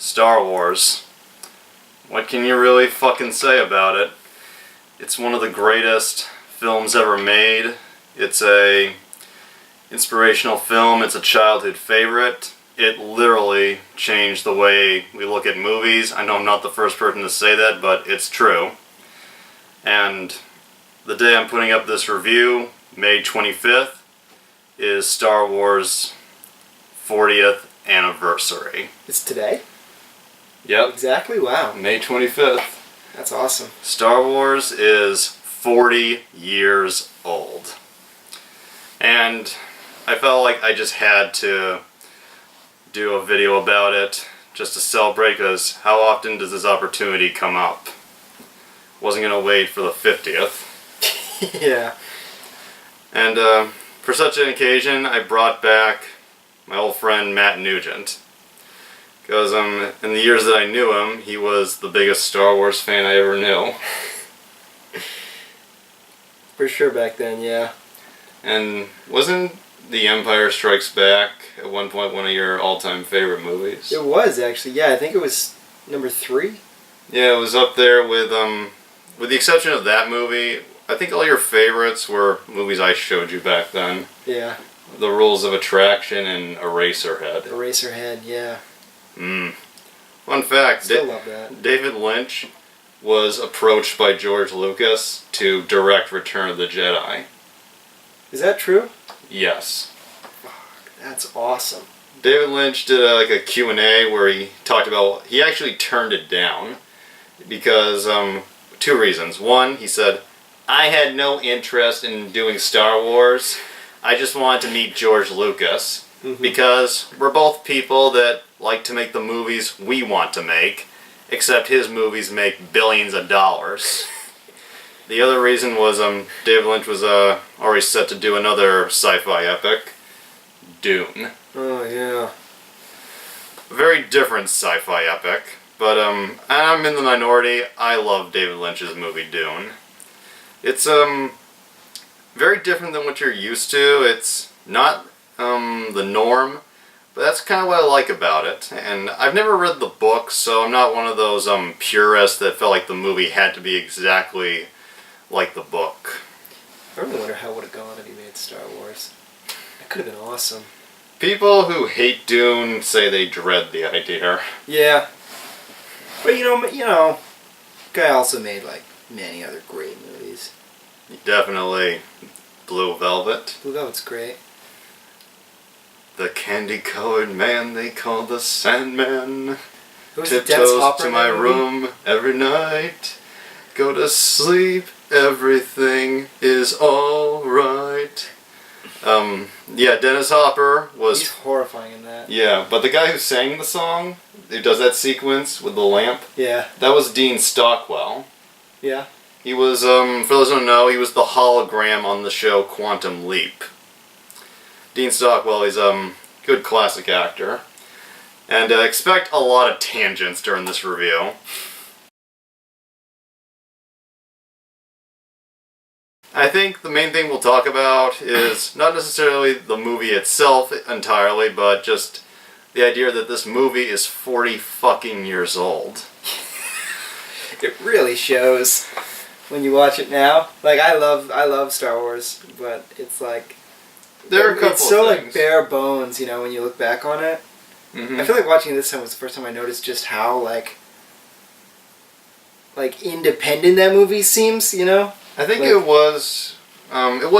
Star Wars. What can you really fucking say about it? It's one of the greatest films ever made. It's a inspirational film. It's a childhood favorite. It literally changed the way we look at movies. I know I'm not the first person to say that, but it's true. And the day I'm putting up this review, May 25th, is Star Wars' 40th anniversary. It's today? Yep. Exactly? Wow. May 25th. That's awesome. Star Wars is 40 years old. And I felt like I just had to do a video about it just to celebrate, because how often does this opportunity come up? Wasn't going to wait for the 50th. Yeah. And for such an occasion, I brought back my old friend Matt Nugent. Because in the years that I knew him, he was the biggest Star Wars fan I ever knew. For sure back then, yeah. And wasn't The Empire Strikes Back at one point one of your all-time favorite movies? It was, actually. Yeah, I think it was number 3. Yeah, it was up there with the exception of that movie. I think all your favorites were movies I showed you back then. Yeah. The Rules of Attraction and Eraserhead. Eraserhead, yeah. Fun fact, Still love that. David Lynch was approached by George Lucas to direct Return of the Jedi. Is that true? Yes. Fuck, that's awesome. David Lynch did a Q&A where he talked about, he actually turned it down because 2 reasons. One, he said, I had no interest in doing Star Wars. I just wanted to meet George Lucas because we're both people that like to make the movies we want to make, except his movies make billions of dollars. The other reason was David Lynch was already set to do another sci-fi epic, Dune. Oh, yeah. A very different sci-fi epic, but I'm in the minority. I love David Lynch's movie Dune. It's very different than what you're used to. It's not the norm, but that's kind of what I like about it. And I've never read the book, so I'm not one of those purists that felt like the movie had to be exactly like the book. I really wonder how it would have gone if he made Star Wars. That could have been awesome. People who hate Dune say they dread the idea. Yeah. But you know, guy also made like many other great movies. Definitely Blue Velvet. Blue Velvet's great. The candy-colored man they call the Sandman. Who's the Dennis Tiptoes Hopper to in my that movie? room every night. Go to sleep, everything is alright. Yeah, Dennis Hopper was... He's horrifying in that. Yeah, but the guy who sang the song, who does that sequence with the lamp, Yeah. that was Dean Stockwell. Yeah. He was, for those who don't know, he was the hologram on the show Quantum Leap. Dean Stockwell is a good classic actor. And expect a lot of tangents during this review. I think the main thing we'll talk about is not necessarily the movie itself entirely, but just the idea that this movie is 40 fucking years old. It really shows when you watch it now. Like I love Star Wars, but it's like There are a couple it's so of things. like bare bones, you know, when you look back on it. I feel like watching it this time was the first time I noticed just how like independent that movie seems, you know? I think like, it was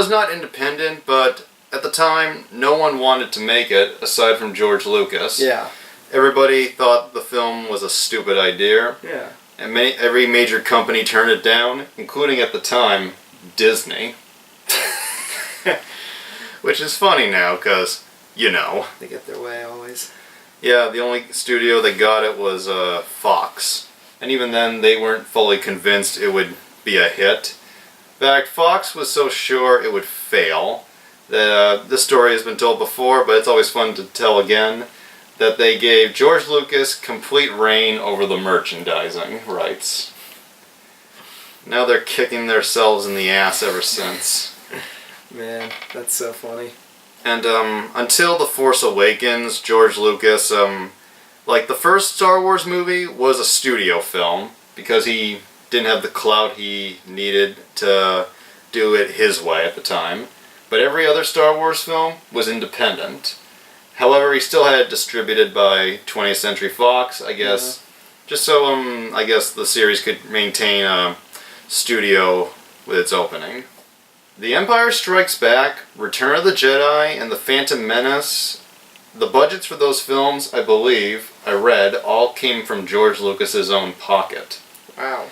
not independent, but at the time, no one wanted to make it aside from George Lucas. Yeah. Everybody thought the film was a stupid idea. Yeah. And every major company turned it down, including at the time, Disney. Which is funny now, because, you know. They get their way always. Yeah, the only studio that got it was Fox. And even then, they weren't fully convinced it would be a hit. In fact, Fox was so sure it would fail that this story has been told before, but it's always fun to tell again, that they gave George Lucas complete reign over the merchandising rights. Now they're kicking themselves in the ass ever since. Man, that's so funny. And until The Force Awakens, George Lucas Like, the first Star Wars movie was a studio film because he didn't have the clout he needed to do it his way at the time. But every other Star Wars film was independent. However, he still had it distributed by 20th Century Fox, I guess, just so I guess the series could maintain a studio with its opening. The Empire Strikes Back, Return of the Jedi, and The Phantom Menace, the budgets for those films, I believe, I read, all came from George Lucas's own pocket. Wow.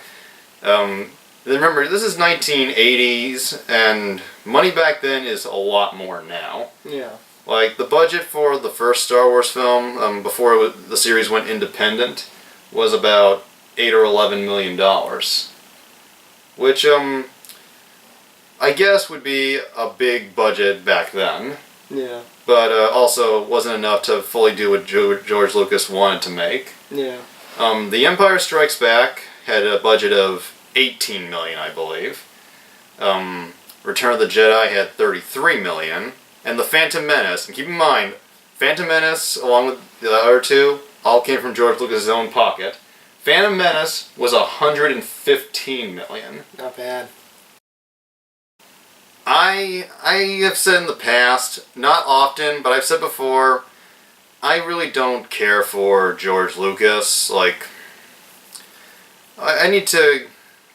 Remember, this is 1980s, and money back then is a lot more now. Yeah. Like, the budget for the first Star Wars film, before the series went independent, was about $8 or $11 million. Which, I guess would be a big budget back then. Yeah. But also wasn't enough to fully do what George Lucas wanted to make. Yeah. The Empire Strikes Back had a budget of $18 million, I believe. Return of the Jedi had $33 million. And The Phantom Menace, and keep in mind, Phantom Menace, along with the other two, all came from George Lucas's own pocket. Phantom Menace was $115 million. Not bad. I have said in the past, not often, but I've said before, I really don't care for George Lucas. Like, I need to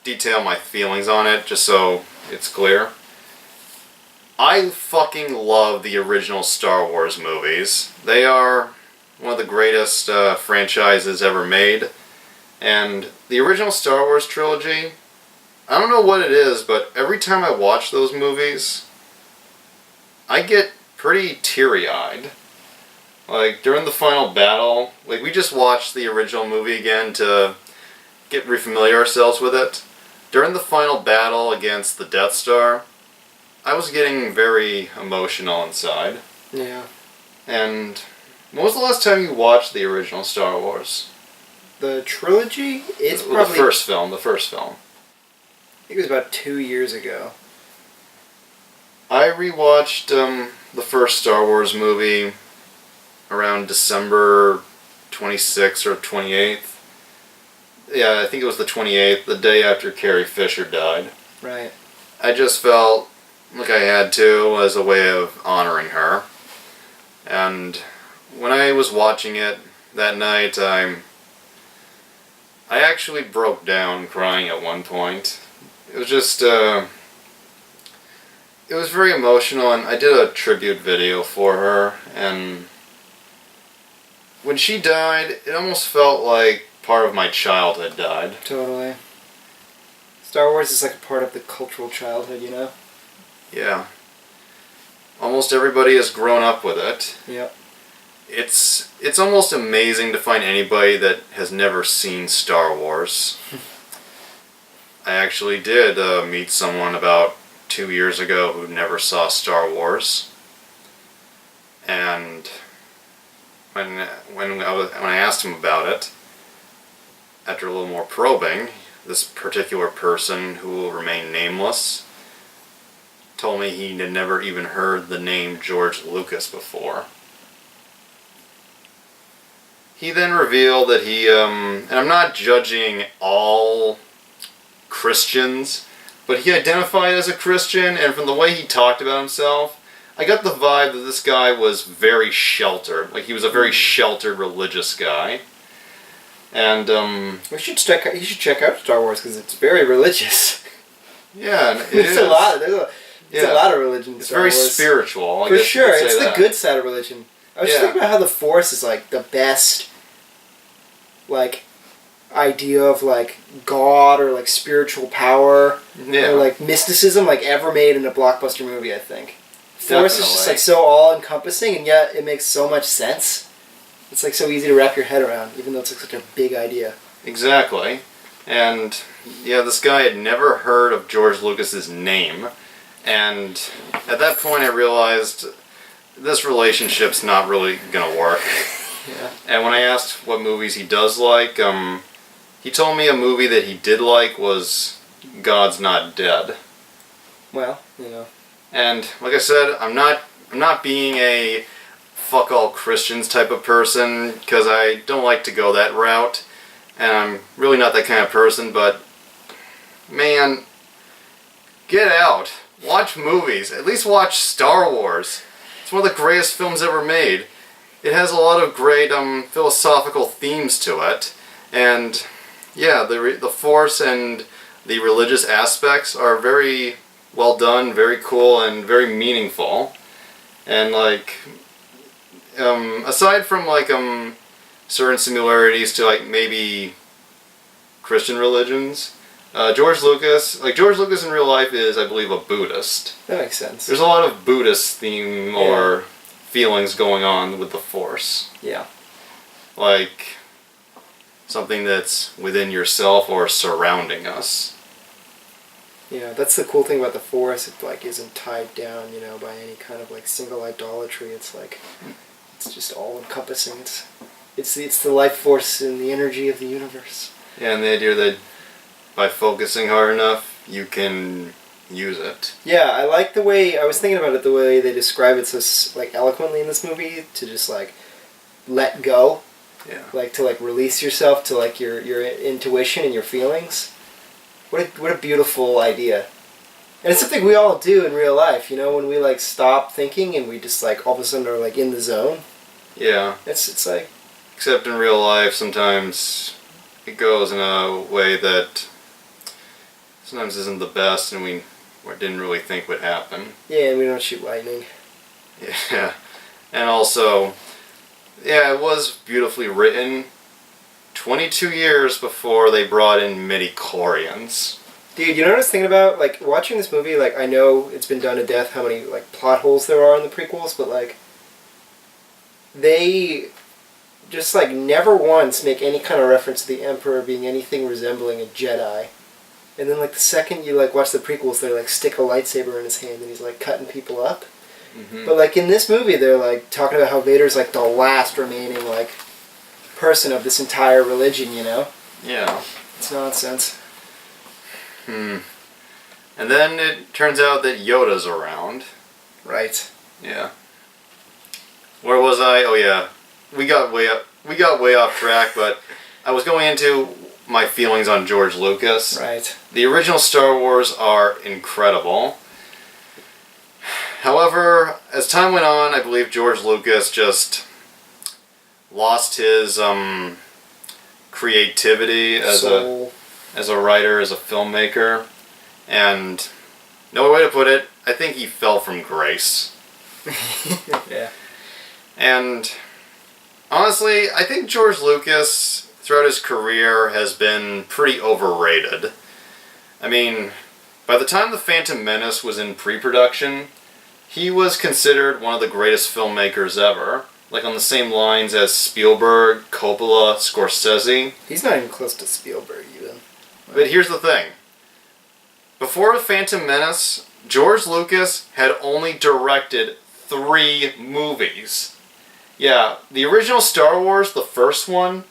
detail my feelings on it, just so it's clear. I fucking love the original Star Wars movies. They are one of the greatest franchises ever made. And the original Star Wars trilogy, I don't know what it is, but every time I watch those movies, I get pretty teary-eyed. Like, during the final battle, like, we just watched the original movie again to get refamiliar ourselves with it. During the final battle against the Death Star, I was getting very emotional inside. Yeah. And when was the last time you watched the original Star Wars? The trilogy? It's the probably... first film. I think it was about 2 years ago. I rewatched the first Star Wars movie around December 26th or 28th. Yeah, I think it was the 28th, the day after Carrie Fisher died. Right. I just felt like I had to as a way of honoring her. And when I was watching it that night, I actually broke down crying at one point. It was just, it was very emotional, and I did a tribute video for her, and when she died, it almost felt like part of my childhood died. Totally. Star Wars is like a part of the cultural childhood, you know? Yeah. Almost everybody has grown up with it. Yep. It's almost amazing to find anybody that has never seen Star Wars. I actually did meet someone about 2 years ago who never saw Star Wars. And when I asked him about it, after a little more probing, this particular person, who will remain nameless, told me he had never even heard the name George Lucas before. He then revealed that he, and I'm not judging all Christians, but he identified as a Christian, and from the way he talked about himself, I got the vibe that this guy was very sheltered. Like, he was a very sheltered religious guy. And, you should check out Star Wars, because it's very religious. Yeah, and There's a lot of religion in It's Star very Wars. spiritual. I For guess you sure, could say it's that. the good side of religion. I was just thinking about how the Force is like the best, like, idea of like God or like spiritual power or like mysticism like ever made in a blockbuster movie. I think Force is just like so all encompassing, and yet it makes so much sense. It's like so easy to wrap your head around, even though it's like such a big idea. Exactly, and yeah, this guy had never heard of George Lucas's name, and at that point I realized this relationship's not really gonna work. Yeah. And when I asked what movies he does like, he told me a movie that he did like was God's Not Dead. Well, you know. And like I said, I'm not being a fuck all Christians type of person, because I don't like to go that route, and I'm really not that kind of person, but man, get out. Watch movies. At least watch Star Wars. It's one of the greatest films ever made. It has a lot of great philosophical themes to it, and yeah, the Force and the religious aspects are very well done, very cool, and very meaningful. And like, aside from like certain similarities to like maybe Christian religions, George Lucas in real life is, I believe, a Buddhist. That makes sense. There's a lot of Buddhist theme or feelings going on with the Force. Yeah. Like something that's within yourself or surrounding us. Yeah, that's the cool thing about the Force. It like isn't tied down, by any kind of like single idolatry. It's like it's just all encompassing. It's the life force and the energy of the universe. Yeah, and the idea that by focusing hard enough, you can use it. Yeah, I like the way, I was thinking about it, the way they describe it so like eloquently in this movie, to just like let go. Yeah. Like to like release yourself to like your intuition and your feelings. What a beautiful idea. And it's something we all do in real life, when we like stop thinking and we just like all of a sudden are like in the zone. Yeah. It's like, except in real life sometimes it goes in a way that sometimes isn't the best, and we didn't really think would happen. Yeah, and we don't shoot lightning. Yeah. And also, yeah, it was beautifully written 22 years before they brought in midi-chlorians. Dude, you know what I was thinking about? Like, watching this movie, like, I know it's been done to death how many, like, plot holes there are in the prequels, but, like, they just, like, never once make any kind of reference to the Emperor being anything resembling a Jedi. And then, like, the second you, like, watch the prequels, they, like, stick a lightsaber in his hand and he's, like, cutting people up. Mm-hmm. But, like, in this movie, they're, like, talking about how Vader's, like, the last remaining, like, person of this entire religion, Yeah. It's nonsense. And then it turns out that Yoda's around. Right. Yeah. Where was I? Oh yeah. We got way off track, but I was going into my feelings on George Lucas. Right. The original Star Wars are incredible. However, as time went on, I believe George Lucas just lost his creativity as a writer, as a filmmaker, and no way to put it, I think he fell from grace. Yeah. And honestly, I think George Lucas throughout his career has been pretty overrated. I mean, by the time The Phantom Menace was in pre-production, he was considered one of the greatest filmmakers ever. Like on the same lines as Spielberg, Coppola, Scorsese. He's not even close to Spielberg, even. But here's the thing. Before Phantom Menace, George Lucas had only directed 3 movies. Yeah, the original Star Wars, the first one,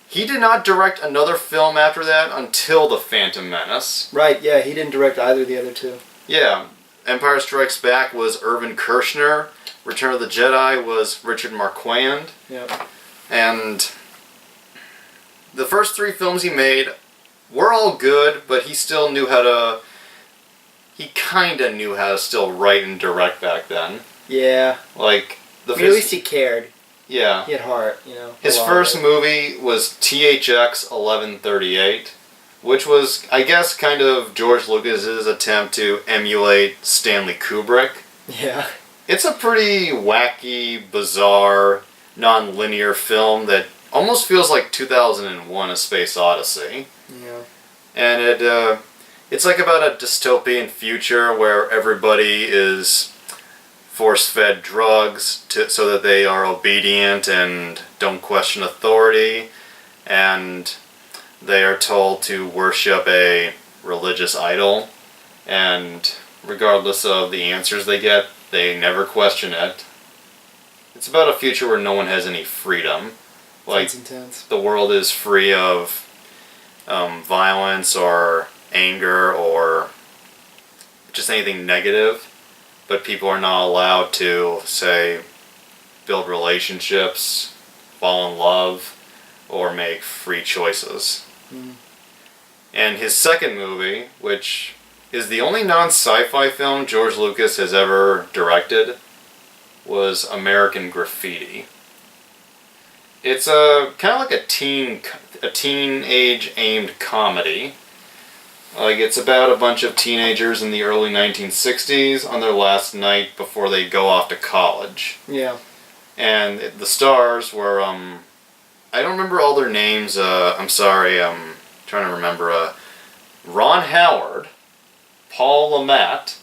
he did not direct another film after that until The Phantom Menace. Right, yeah, he didn't direct either of the other 2. Yeah, Empire Strikes Back was Irvin Kershner. Return of the Jedi was Richard Marquand. Yep. And the first 3 films he made were all good, but he still knew how to... He kinda knew how to still write and direct back then. Yeah. Like... at least he cared. Yeah. He had heart, His first movie was THX 1138, which was, I guess, kind of George Lucas's attempt to emulate Stanley Kubrick. Yeah. It's a pretty wacky, bizarre, non-linear film that almost feels like 2001: A Space Odyssey. Yeah. And it's like about a dystopian future where everybody is force-fed drugs so that they are obedient and don't question authority, and they are told to worship a religious idol, and regardless of the answers they get, they never question it. It's about a future where no one has any freedom. Like, the world is free of violence or anger or just anything negative, but people are not allowed to say, build relationships, fall in love, or make free choices. And his second movie, which is the only non-sci-fi film George Lucas has ever directed, was American Graffiti. It's a kind of like a teenage-aimed comedy. Like, it's about a bunch of teenagers in the early 1960s on their last night before they go off to college. Yeah. And the stars were, I don't remember all their names, I'm sorry, I'm trying to remember, Ron Howard, Paul LeMat,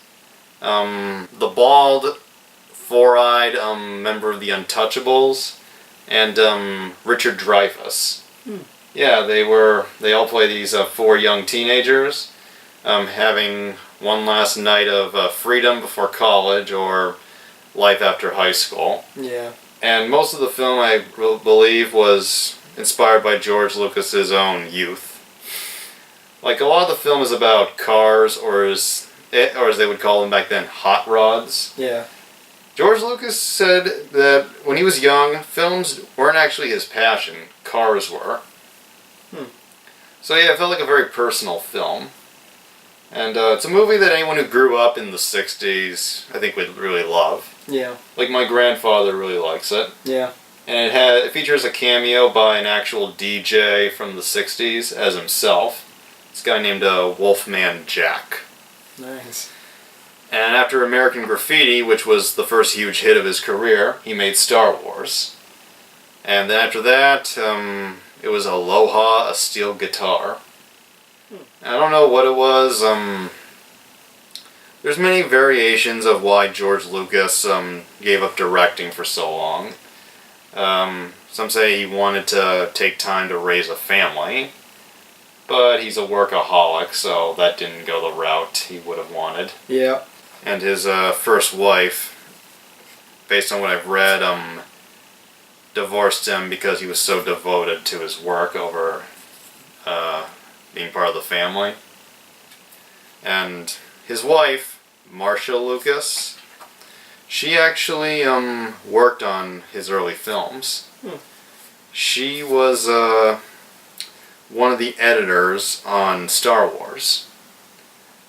the bald, four-eyed member of the Untouchables, and Richard Dreyfuss. Yeah, they all play these four young teenagers having one last night of freedom before college or life after high school. Yeah. And most of the film, I believe, was inspired by George Lucas's own youth. Like, a lot of the film is about cars, or as they would call them back then, hot rods. Yeah. George Lucas said that when he was young, films weren't actually his passion. Cars were. So yeah, it felt like a very personal film. And it's a movie that anyone who grew up in the 60s, I think, would really love. Yeah. Like, my grandfather really likes it. Yeah. And it features a cameo by an actual DJ from the 60s as himself. This guy named Wolfman Jack. Nice. And after American Graffiti, which was the first huge hit of his career, he made Star Wars. And then after that, it was Aloha, a steel guitar. I don't know what it was. There's many variations of why George Lucas gave up directing for so long. Some say he wanted to take time to raise a family, but he's a workaholic, so that didn't go the route he would have wanted. Yeah. And his first wife, based on what I've read, divorced him because he was so devoted to his work over being part of the family. And his wife, Marcia Lucas, she actually worked on his early films. She was one of the editors on Star Wars.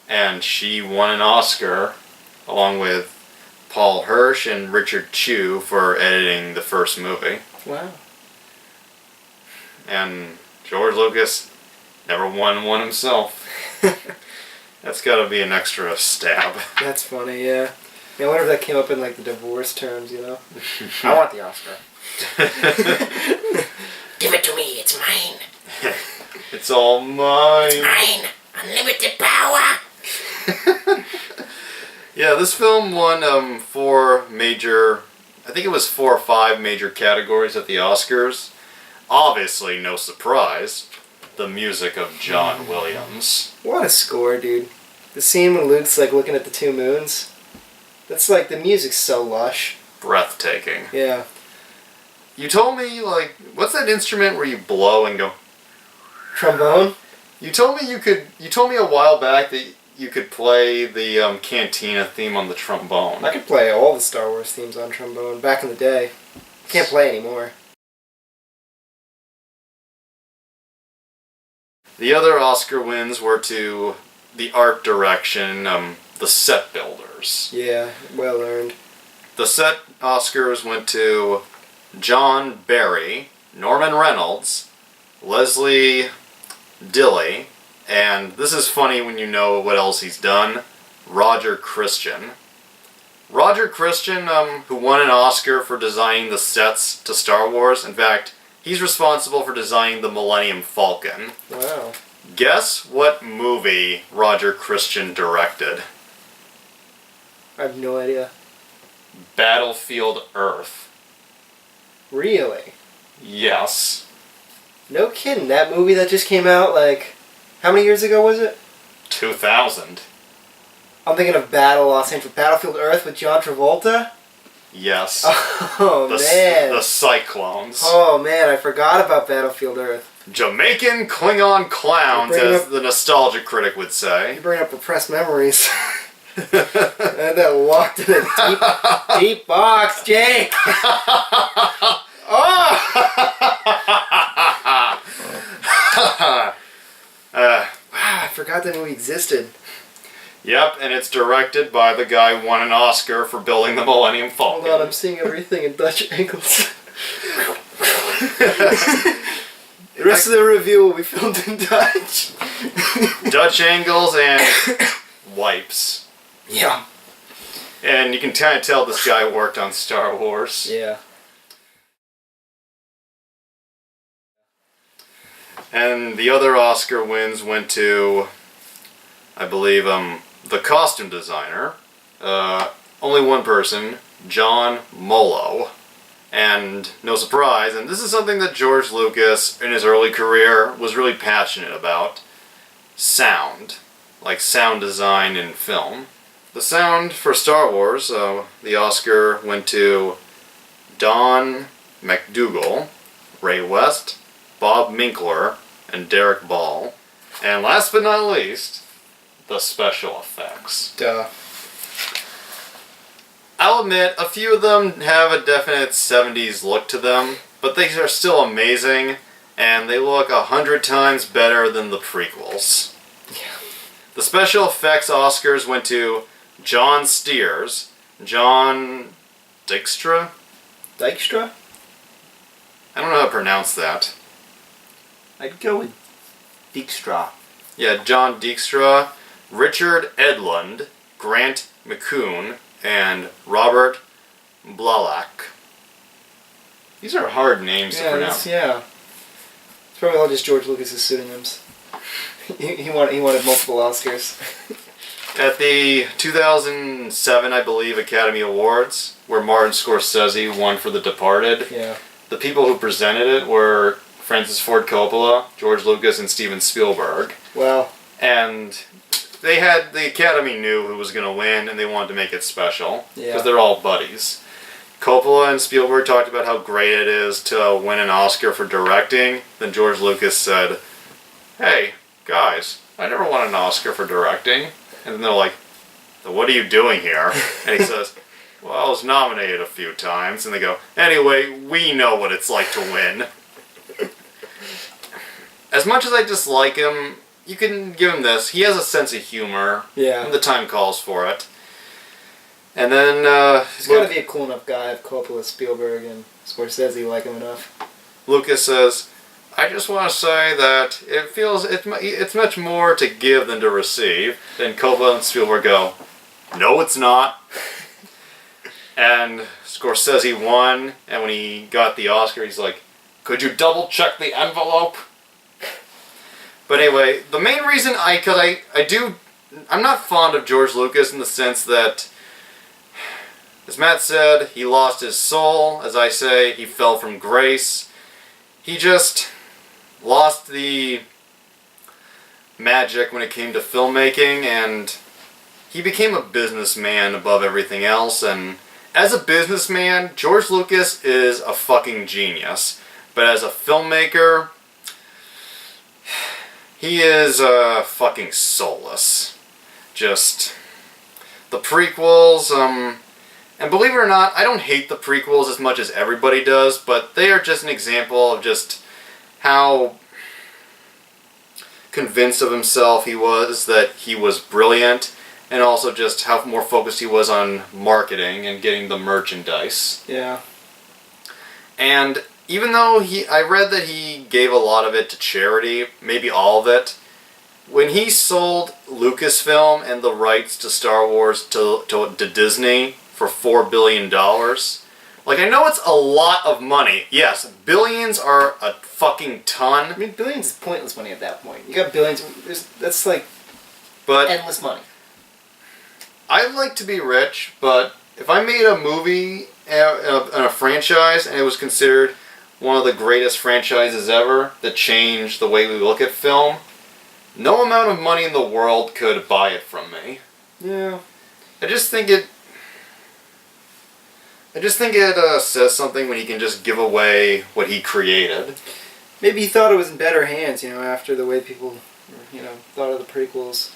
And she won an Oscar along with Paul Hirsch and Richard Chew for editing the first movie. Wow. And George Lucas never won one himself. That's got to be an extra stab. That's funny, yeah. I wonder if that came up in like the divorce terms, you know? I want the Oscar. Give it to me, it's mine. It's all mine. It's mine. Unlimited power. Yeah, this film won 4 major, I think it was 4 or 5 major categories at the Oscars. Obviously, no surprise, the music of John Williams. What a score, dude. The scene when Luke's like looking at the 2 moons. That's like, the music's so lush. Breathtaking. Yeah. You told me, like, what's that instrument where you blow and go... Trombone? You told me a while back that you could play the Cantina theme on the trombone. I could play all the Star Wars themes on trombone back in the day. Can't play anymore. The other Oscar wins were to the art direction, the set builders. Yeah, well earned. The set Oscars went to John Barry, Norman Reynolds, Leslie Dilley, and this is funny when you know what else he's done, Roger Christian. Roger Christian, who won an Oscar for designing the sets to Star Wars. In fact, he's responsible for designing the Millennium Falcon. Wow. Guess what movie Roger Christian directed? I have no idea. Battlefield Earth. Really? Yes. No kidding. That movie that just came out, like, how many years ago was it? 2000. I'm thinking of Battlefield Earth with John Travolta. Yes. Oh, man. The Cyclones. Oh, man, I forgot about Battlefield Earth. Jamaican Klingon clowns, as the nostalgia critic would say. You bring up repressed memories. That's that locked in a deep box, Jake. Oh! Wow, I forgot that movie existed. Yep, and it's directed by the guy who won an Oscar for building the Millennium Falcon. Hold on, I'm seeing everything in Dutch angles. The rest of the review will be filmed in Dutch. Dutch angles and wipes. Yeah. And you can kind of tell this guy worked on Star Wars. Yeah. And the other Oscar wins went to, I believe, the costume designer. Only one person, John Mollo. And no surprise, and this is something that George Lucas in his early career was really passionate about. Sound. Like sound design in film. The sound for Star Wars, the Oscar went to Don McDougall, Ray West, Bob Minkler, and Derek Ball. And last but not least, the special effects. Duh. I'll admit, a few of them have a definite 70s look to them, but they are still amazing, and they look 100 times better than the prequels. Yeah. The special effects Oscars went to John Steers, John Dykstra? Dykstra? I don't know how to pronounce that. I'd go with Dijkstra. Yeah, John Dykstra, Richard Edlund, Grant McCoon, and Robert Blalak. These are hard names to pronounce. Yeah. It's probably all just George Lucas's pseudonyms. he wanted multiple Oscars. At the 2007, I believe, Academy Awards, where Martin Scorsese won for The Departed, Yeah. the people who presented it were Francis Ford Coppola, George Lucas, and Steven Spielberg. Wow. And the Academy knew who was going to win, and they wanted to make it special, because Yeah. they're all buddies. Coppola and Spielberg talked about how great it is to win an Oscar for directing. Then George Lucas said, "Hey, guys, I never won an Oscar for directing." And then they're like, "So what are you doing here?" And he says, "Well, I was nominated a few times." And they go, "Anyway, we know what it's like to win." As much as I dislike him, you can give him this. He has a sense of humor. Yeah. When the time calls for it. And then, He's got to be a cool enough guy if Coppola, Spielberg, and Scorsese like him enough. Lucas says, "I just want to say that it feels it's much more to give than to receive." Then Coppola and Spielberg go, "No, it's not." And Scorsese won, and when he got the Oscar, he's like, "Could you double check the envelope?" But anyway, the main reason I'm not fond of George Lucas in the sense that, as Matt said, he lost his soul. As I say, he fell from grace. He just lost the magic when it came to filmmaking, and he became a businessman above everything else. And as a businessman, George Lucas is a fucking genius. But as a filmmaker, he is fucking soulless. Just the prequels, and believe it or not, I don't hate the prequels as much as everybody does, but they are just an example of just how convinced of himself he was that he was brilliant, and also just how more focused he was on marketing and getting the merchandise. Yeah. And even though I read that he gave a lot of it to charity, maybe all of it, when he sold Lucasfilm and the rights to Star Wars to Disney for $4 billion, like, I know it's a lot of money. Yes, billions are a fucking ton. I mean, billions is pointless money at that point. You got billions, that's like but endless money. I'd like to be rich, but if I made a movie and a franchise and it was considered one of the greatest franchises ever that changed the way we look at film, no amount of money in the world could buy it from me. Yeah. I just think it says something when he can just give away what he created. Maybe he thought it was in better hands, after the way people, thought of the prequels.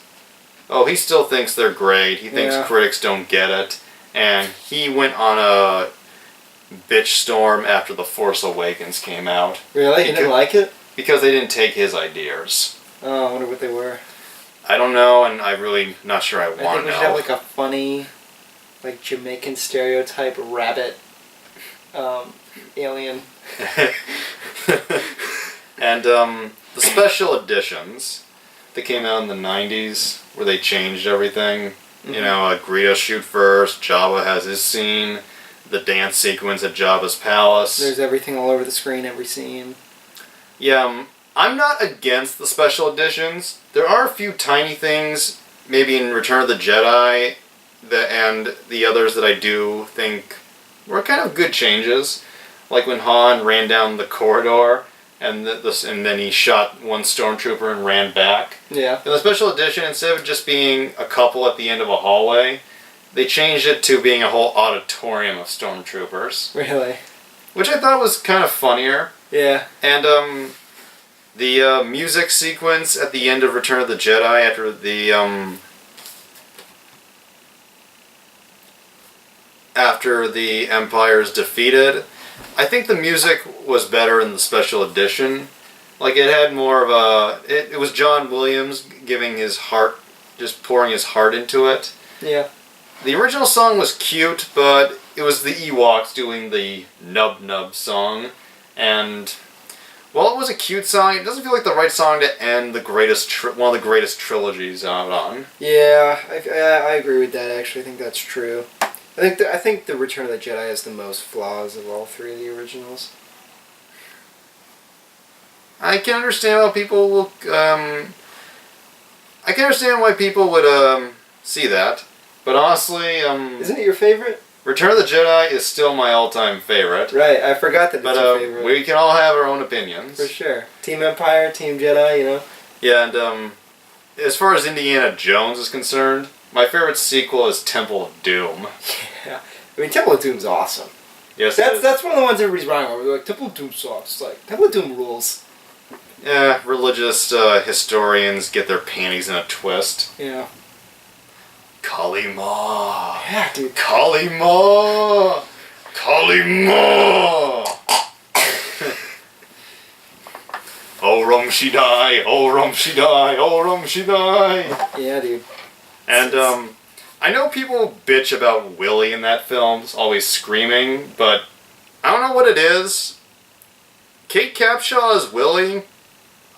oh, he still thinks they're great. He thinks critics don't get it. And he went on a bitch storm after The Force Awakens came out. Really? He didn't like it? Because they didn't take his ideas. Oh, I wonder what they were. I don't know, and I'm really not sure I want to know. I think we should have like a funny, like Jamaican stereotype rabbit alien. And the special editions that came out in the 90s, where they changed everything. Mm-hmm. You know, Greedo shoot first, Jabba has his scene, the dance sequence at Jabba's palace. There's everything all over the screen, every scene. Yeah, I'm not against the special editions. There are a few tiny things, maybe in Return of the Jedi, and the others that I do think were kind of good changes. Like when Han ran down the corridor, and then he shot one stormtrooper and ran back. Yeah. In the special edition, instead of just being a couple at the end of a hallway, they changed it to being a whole auditorium of stormtroopers. Really? Which I thought was kind of funnier. Yeah. And the music sequence at the end of Return of the Jedi, after the Empire's defeated, I think the music was better in the special edition. Like, it had more of a... It was John Williams giving his heart, just pouring his heart into it. Yeah. The original song was cute, but it was the Ewoks doing the Nub Nub song. And while it was a cute song, it doesn't feel like the right song to end the greatest one of the greatest trilogies out on. Yeah, I agree with that, actually. I think that's true. I think the Return of the Jedi has the most flaws of all three of the originals. I can understand how people will. I can understand why people would see that, but honestly, isn't it your favorite? Return of the Jedi is still my all-time favorite. Right, I forgot that it's your favorite. We can all have our own opinions. For sure. Team Empire, Team Jedi, you know. Yeah, and as far as Indiana Jones is concerned, my favorite sequel is Temple of Doom. Yeah, I mean Temple of Doom's awesome. Yes, that's one of the ones everybody's writing over. They're like, Temple of Doom sucks. Like, Temple of Doom rules. Yeah, religious historians get their panties in a twist. Yeah. Kali Ma. Yeah, dude. Kali Ma. Kali Ma. Oh, Rum She Die. Oh, Rum She Die. Oh, Rum She Die. Yeah, dude. And I know people bitch about Willie in that film, always screaming, but I don't know what it is. Kate Capshaw as Willie,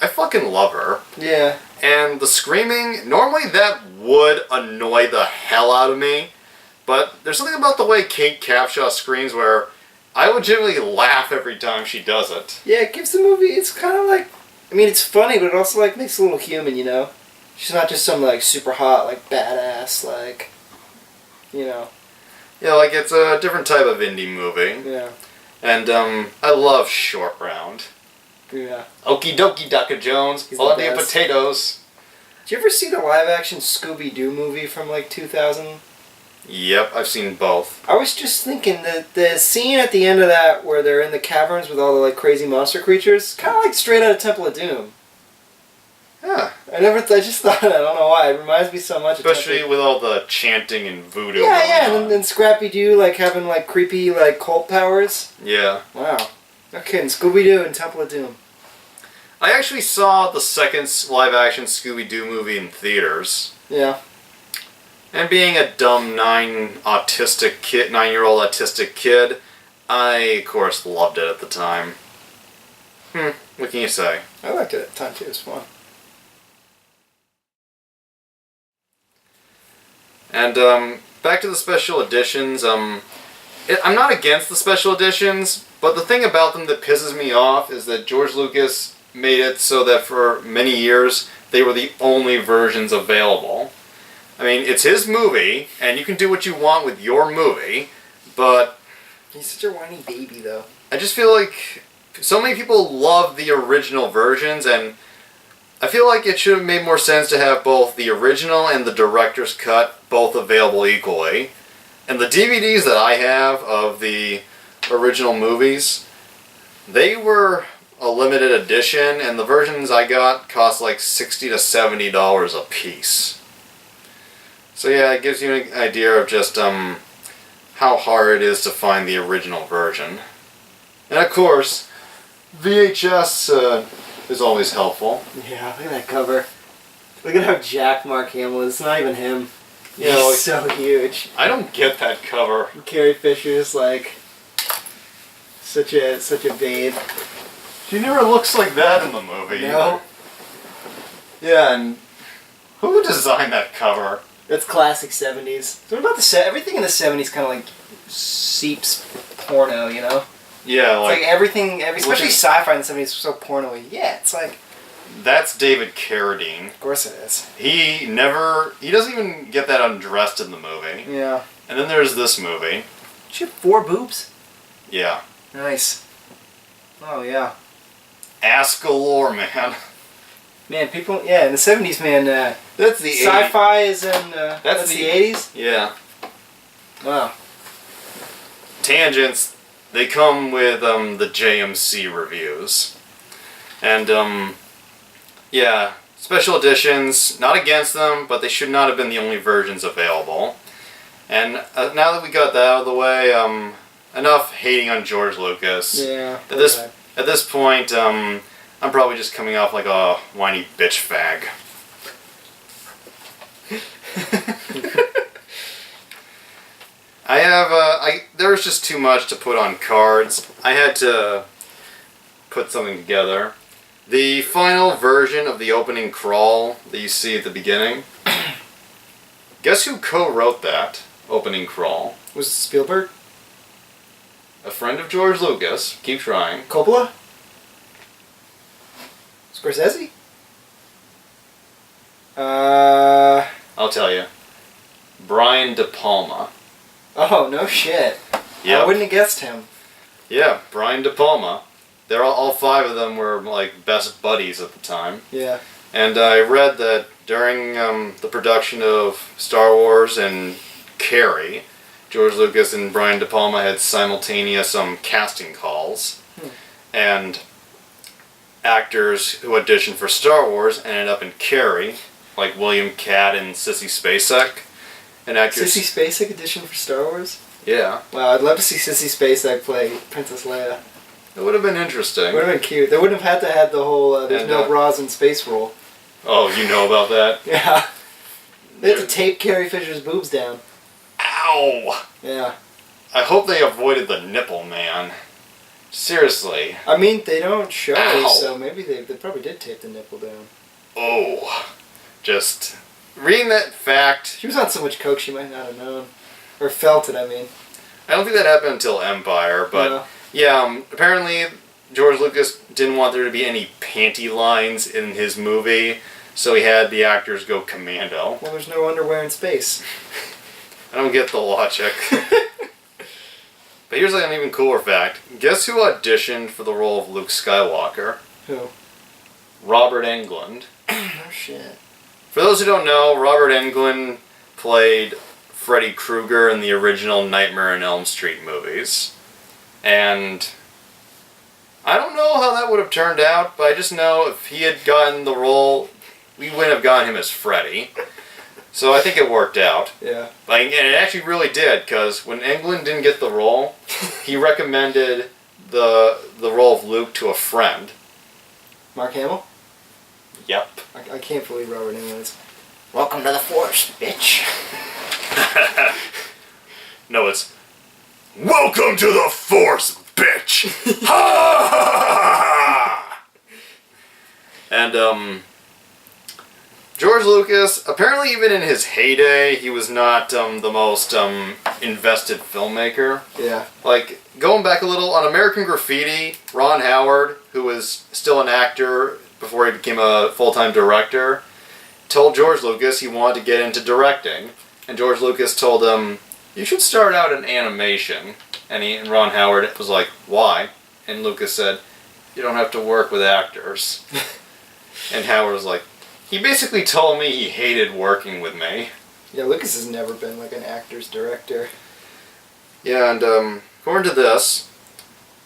I fucking love her. Yeah. And the screaming, normally that would annoy the hell out of me, but there's something about the way Kate Capshaw screams where I legitimately laugh every time she does it. Yeah, it gives the movie, it's kind of like, I mean, it's funny, but it also, like, makes it a little human, you know? She's not just some, like, super hot, like, badass, like, you know. Yeah, like, it's a different type of indie movie. Yeah. And, I love Short Round. Yeah. Okie dokie, Dr. Jones. Plenty of potatoes. Did you ever see the live-action Scooby-Doo movie from, like, 2000? Yep, I've seen both. I was just thinking that the scene at the end of that where they're in the caverns with all the, like, crazy monster creatures, kind of like straight out of Temple of Doom. Yeah. I just thought that. I don't know why. It reminds me so much Especially with all the chanting and voodoo. Yeah, and then Scrappy-Doo, like, having, like, creepy, like, cult powers. Yeah. Wow. No kidding. Scooby-Doo and Temple of Doom. I actually saw the second live-action Scooby-Doo movie in theaters. Yeah. And being a dumb 9-year-old autistic kid, I, of course, loved it at the time. What can you say? I liked it at the time, too. It was fun. And, back to the special editions, I'm not against the special editions, but the thing about them that pisses me off is that George Lucas made it so that for many years, they were the only versions available. I mean, it's his movie, and you can do what you want with your movie, but... He's such a whiny baby, though. I just feel like so many people love the original versions, and I feel like it should have made more sense to have both the original and the director's cut both available equally. And the DVDs that I have of the original movies, they were a limited edition, and the versions I got cost like $60 to $70 a piece. So yeah, it gives you an idea of just how hard it is to find the original version. And of course, VHS is always helpful. Yeah, look at that cover. Look at how jacked Mark Hamill is. It's not even him. Yeah, He's like, so huge. I don't get that cover. Carrie Fisher's like such a babe. She never looks like that in the movie. No. Yeah, and who designed that cover? That's classic 70s. So what about the set? Everything in the 70s kind of like seeps porno, you know? Yeah, like, it's like everything, especially sci-fi in the 70s was so porno-y. Yeah, it's like... That's David Carradine. Of course it is. He doesn't even get that undressed in the movie. Yeah. And then there's this movie. She have 4 boobs? Yeah. Nice. Oh, yeah. Ass galore, man. Man, people, yeah, in the 70s, man, that's the sci-fi is in, that's the 80s? Yeah. Wow. Tangents, they come with, the JMC reviews. And, yeah, special editions, not against them, but they should not have been the only versions available. And now that we got that out of the way, enough hating on George Lucas. Yeah. At this point, I'm probably just coming off like a whiny bitch fag. There was just too much to put on cards. I had to put something together. The final version of the opening crawl that you see at the beginning. Guess who co-wrote that opening crawl? Was it Spielberg? A friend of George Lucas. Keep trying. Coppola? Scorsese? I'll tell you. Brian De Palma. Oh, no shit. Yep. I wouldn't have guessed him. Yeah, Brian De Palma. They're all 5 of them were like best buddies at the time. Yeah. And I read that during the production of Star Wars and Carrie, George Lucas and Brian De Palma had simultaneous casting calls. And actors who auditioned for Star Wars ended up in Carrie, like William Catt and Sissy Spacek. And actors... Sissy Spacek auditioned for Star Wars? Yeah. Wow, I'd love to see Sissy Spacek play Princess Leia. It would have been interesting. It would have been cute. They wouldn't have had to have the whole there's no bras in space rule. Oh, you know about that? Yeah. They had to tape Carrie Fisher's boobs down. Ow! Yeah. I hope they avoided the nipple man. Seriously. I mean, they don't show, Ow. so maybe they probably did tape the nipple down. Oh. Just reading that fact. She was on so much coke she might not have known. Or felt it, I mean. I don't think that happened until Empire, but yeah, apparently George Lucas didn't want there to be any panty lines in his movie, so he had the actors go commando. Well, there's no underwear in space. I don't get the logic. But here's like an even cooler fact. Guess who auditioned for the role of Luke Skywalker? Who? Robert Englund. Oh, shit. For those who don't know, Robert Englund played Freddy Krueger in the original Nightmare on Elm Street movies. And I don't know how that would have turned out, but I just know if he had gotten the role, we wouldn't have gotten him as Freddy. So I think it worked out. Yeah. Like, and it actually really did, because when Englund didn't get the role, he recommended the role of Luke to a friend. Mark Hamill? Yep. I can't believe Robert Englund's. Welcome to the Force, bitch. No, it's welcome to the Force, bitch. Ha! And George Lucas, apparently even in his heyday, he was not the most invested filmmaker. Yeah. Like, going back a little, on American Graffiti, Ron Howard, who was still an actor before he became a full-time director, told George Lucas he wanted to get into directing. And George Lucas told him, you should start out in animation. And Ron Howard was like, why? And Lucas said, you don't have to work with actors. And Howard was like, he basically told me he hated working with me. Yeah, Lucas has never been like an actor's director. Yeah, and according to this,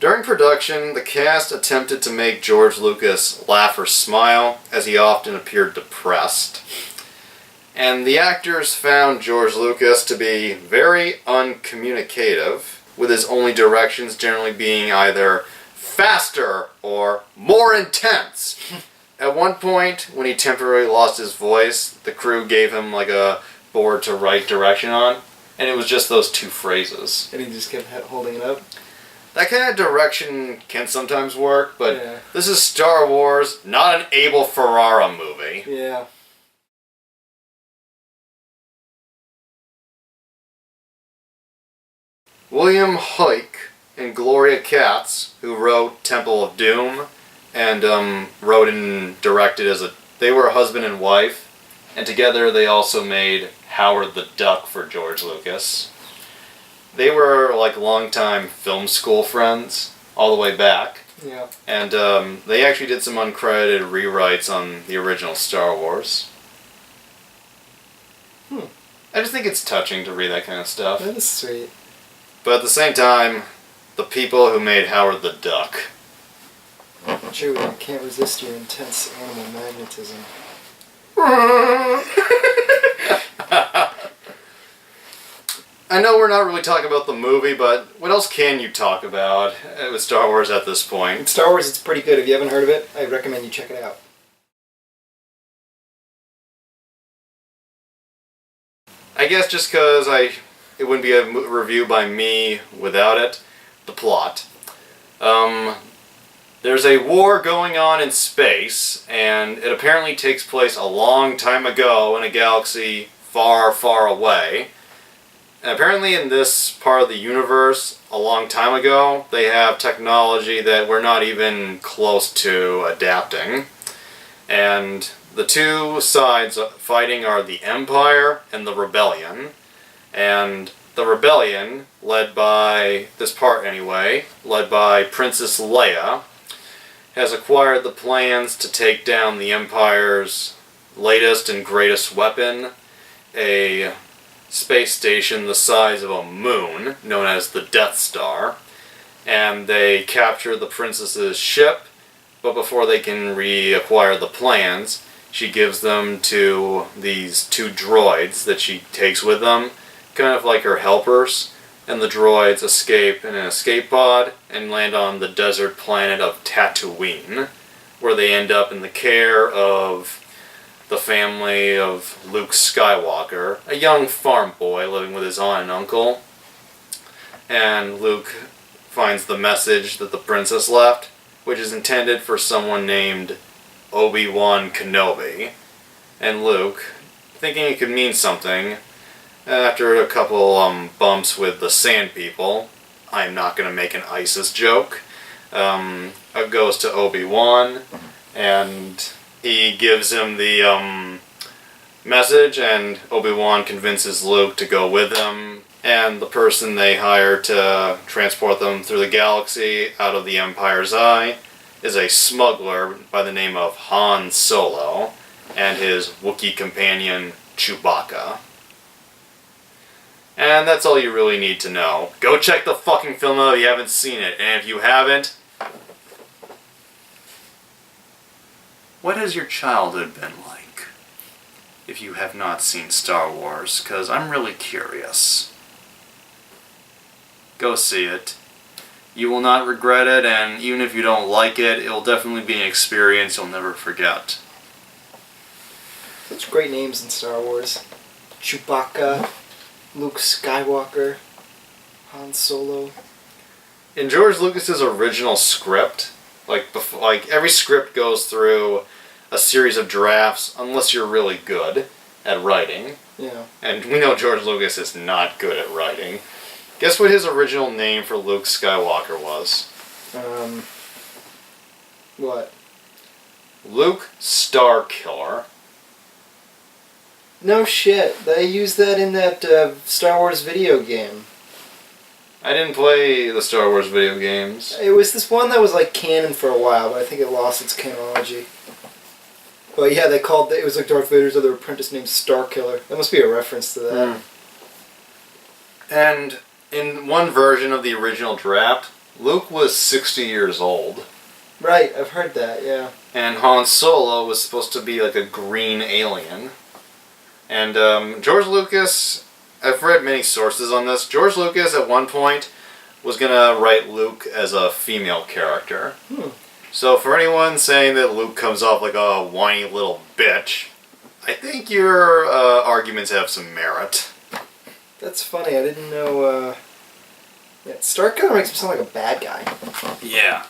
during production, the cast attempted to make George Lucas laugh or smile, as he often appeared depressed. And the actors found George Lucas to be very uncommunicative, with his only directions generally being either faster or more intense. At one point, when he temporarily lost his voice, the crew gave him like a board to write direction on, and it was just those two phrases. And he just kept holding it up? That kind of direction can sometimes work, but This is Star Wars, not an Abel Ferrara movie. Yeah. William Huyck and Gloria Katz, who wrote Temple of Doom, and wrote and directed they were a husband and wife, and together they also made Howard the Duck for George Lucas. They were like longtime film school friends all the way back. Yeah. And they actually did some uncredited rewrites on the original Star Wars. I just think it's touching to read that kind of stuff. That is sweet. But at the same time, the people who made Howard the Duck. Chewie, I can't resist your intense animal magnetism. I know we're not really talking about the movie, but what else can you talk about with Star Wars at this point? Star Wars, it's pretty good. If you haven't heard of it, I recommend you check it out. I guess just because it wouldn't be a review by me without it. The plot. There's a war going on in space, and it apparently takes place a long time ago in a galaxy far, far away. And apparently in this part of the universe, a long time ago, they have technology that we're not even close to adapting. And the two sides fighting are the Empire and the Rebellion. And the Rebellion, led by Princess Leia, has acquired the plans to take down the Empire's latest and greatest weapon, a space station the size of a moon, known as the Death Star. And they capture the princess's ship, but before they can reacquire the plans, she gives them to these two droids that she takes with them, kind of like her helpers, and the droids escape in an escape pod and land on the desert planet of Tatooine, where they end up in the care of the family of Luke Skywalker, a young farm boy living with his aunt and uncle. And Luke finds the message that the princess left, which is intended for someone named Obi-Wan Kenobi. And Luke, thinking it could mean something, after a couple bumps with the Sand People, I'm not going to make an ISIS joke, goes to Obi-Wan, and he gives him the message, and Obi-Wan convinces Luke to go with him, and the person they hire to transport them through the galaxy out of the Empire's eye is a smuggler by the name of Han Solo, and his Wookiee companion, Chewbacca. And that's all you really need to know. Go check the fucking film out if you haven't seen it, and if you haven't, what has your childhood been like? If you have not seen Star Wars, because I'm really curious. Go see it. You will not regret it, and even if you don't like it, it will definitely be an experience you'll never forget. Such great names in Star Wars. Chewbacca, Luke Skywalker, Han Solo. In George Lucas's original script, like every script goes through a series of drafts, unless you're really good at writing. Yeah. And we know George Lucas is not good at writing. Guess what his original name for Luke Skywalker was? What? Luke Starkiller. No shit. They used that in that Star Wars video game. I didn't play the Star Wars video games. It was this one that was like canon for a while, but I think it lost its canonology. But yeah, it was like Darth Vader's other apprentice named Starkiller. That must be a reference to that. And in one version of the original draft, Luke was 60 years old. Right, I've heard that, yeah. And Han Solo was supposed to be like a green alien. And George Lucas, I've read many sources on this. George Lucas at one point was going to write Luke as a female character. So for anyone saying that Luke comes off like a whiny little bitch, I think your arguments have some merit. That's funny. I didn't know. Yeah, Stark kind of makes him sound like a bad guy. Yeah.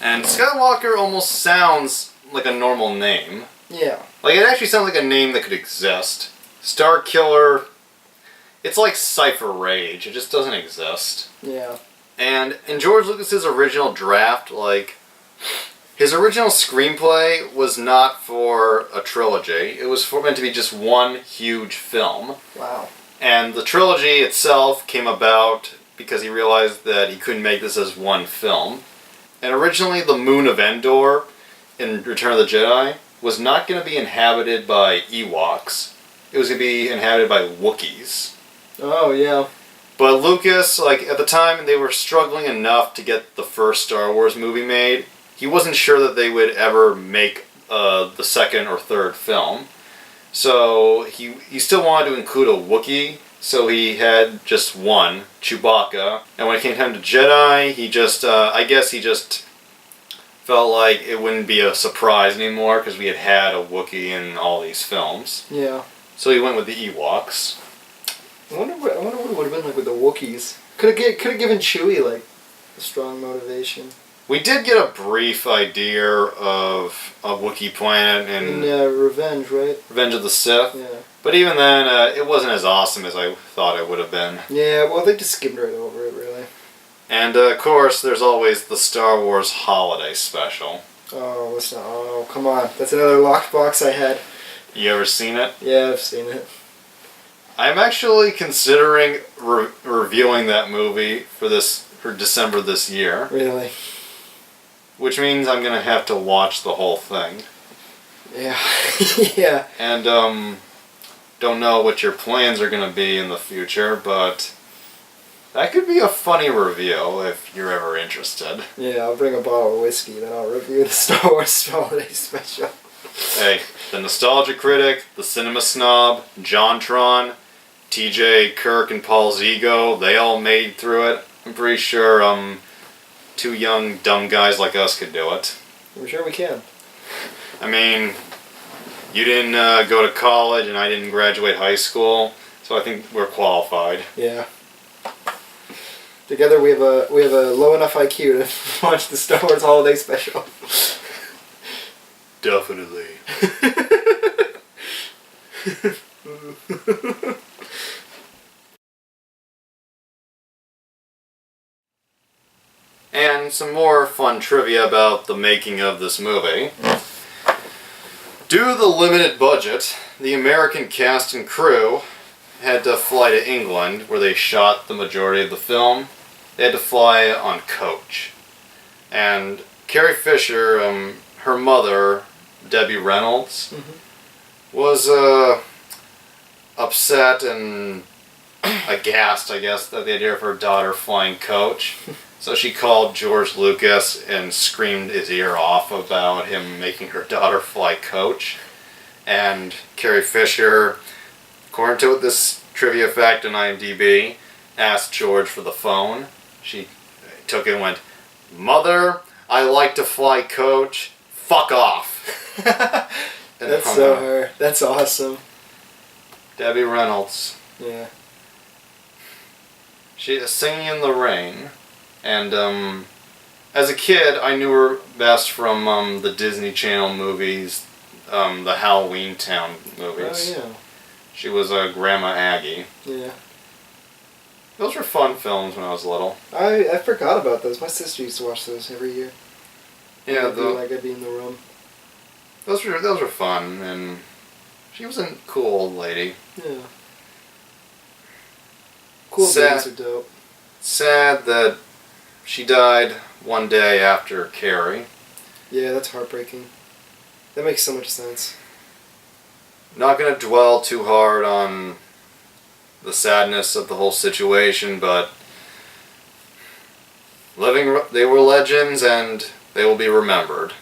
And Skywalker almost sounds like a normal name. Yeah. Like, it actually sounds like a name that could exist. Starkiller, it's like Cypher Rage. It just doesn't exist. Yeah. And in George Lucas's original draft, like, his original screenplay was not for a trilogy. It was meant to be just one huge film. Wow. And the trilogy itself came about because he realized that he couldn't make this as one film. And originally, the moon of Endor in Return of the Jedi was not going to be inhabited by Ewoks. It was going to be inhabited by Wookiees. Oh, yeah. But Lucas, like, at the time, they were struggling enough to get the first Star Wars movie made. He wasn't sure that they would ever make the second or third film. So he still wanted to include a Wookiee, so he had just one, Chewbacca. And when it came time to Jedi, he just, I guess he just felt like it wouldn't be a surprise anymore because we had a Wookiee in all these films. Yeah. So he went with the Ewoks. I wonder what it would have been like with the Wookiees. Could have given Chewie like a strong motivation. We did get a brief idea of a Wookiee planet in Revenge, right? Revenge of the Sith. Yeah. But even then, it wasn't as awesome as I thought it would have been. Yeah, well, they just skimmed right over it, really. And of course, there's always the Star Wars Holiday Special. Oh, come on. That's another locked box I had. You ever seen it? Yeah, I've seen it. I'm actually considering reviewing that movie for December this year. Really? Which means I'm going to have to watch the whole thing. Yeah. Yeah. And don't know what your plans are going to be in the future, but that could be a funny review if you're ever interested. Yeah, I'll bring a bottle of whiskey, then I'll review the Star Wars Holiday Special. Hey, the Nostalgia Critic, the Cinema Snob, JonTron, TJ, Kirk, and Paul Zigo, they all made through it. I'm pretty sure two young, dumb guys like us could do it. I'm sure we can. I mean, you didn't go to college and I didn't graduate high school, so I think we're qualified. Yeah. Together we have a low enough IQ to watch the Star Wars Holiday Special. Definitely. And some more fun trivia about the making of this movie. Due to the limited budget, the American cast and crew had to fly to England, where they shot the majority of the film. They had to fly on coach. And Carrie Fisher, her mother, Debbie Reynolds, was upset and aghast, I guess, at the idea of her daughter flying coach. So she called George Lucas and screamed his ear off about him making her daughter fly coach. And Carrie Fisher, according to this trivia fact on IMDb, asked George for the phone. She took it and went, "Mother, I like to fly coach. Fuck off." That's so her. That's awesome. Debbie Reynolds. Yeah. She is Singing in the Rain. And as a kid, I knew her best from the Disney Channel movies, the Halloween Town movies. Oh, yeah. She was Grandma Aggie. Yeah. Those were fun films when I was little. I forgot about those. My sister used to watch those every year. Yeah, I'd be in the room. Those were fun, and she was a cool old lady. Yeah. Cool babies are dope. Sad that she died one day after Carrie. Yeah, that's heartbreaking. That makes so much sense. Not gonna dwell too hard on the sadness of the whole situation, but they were legends and they will be remembered.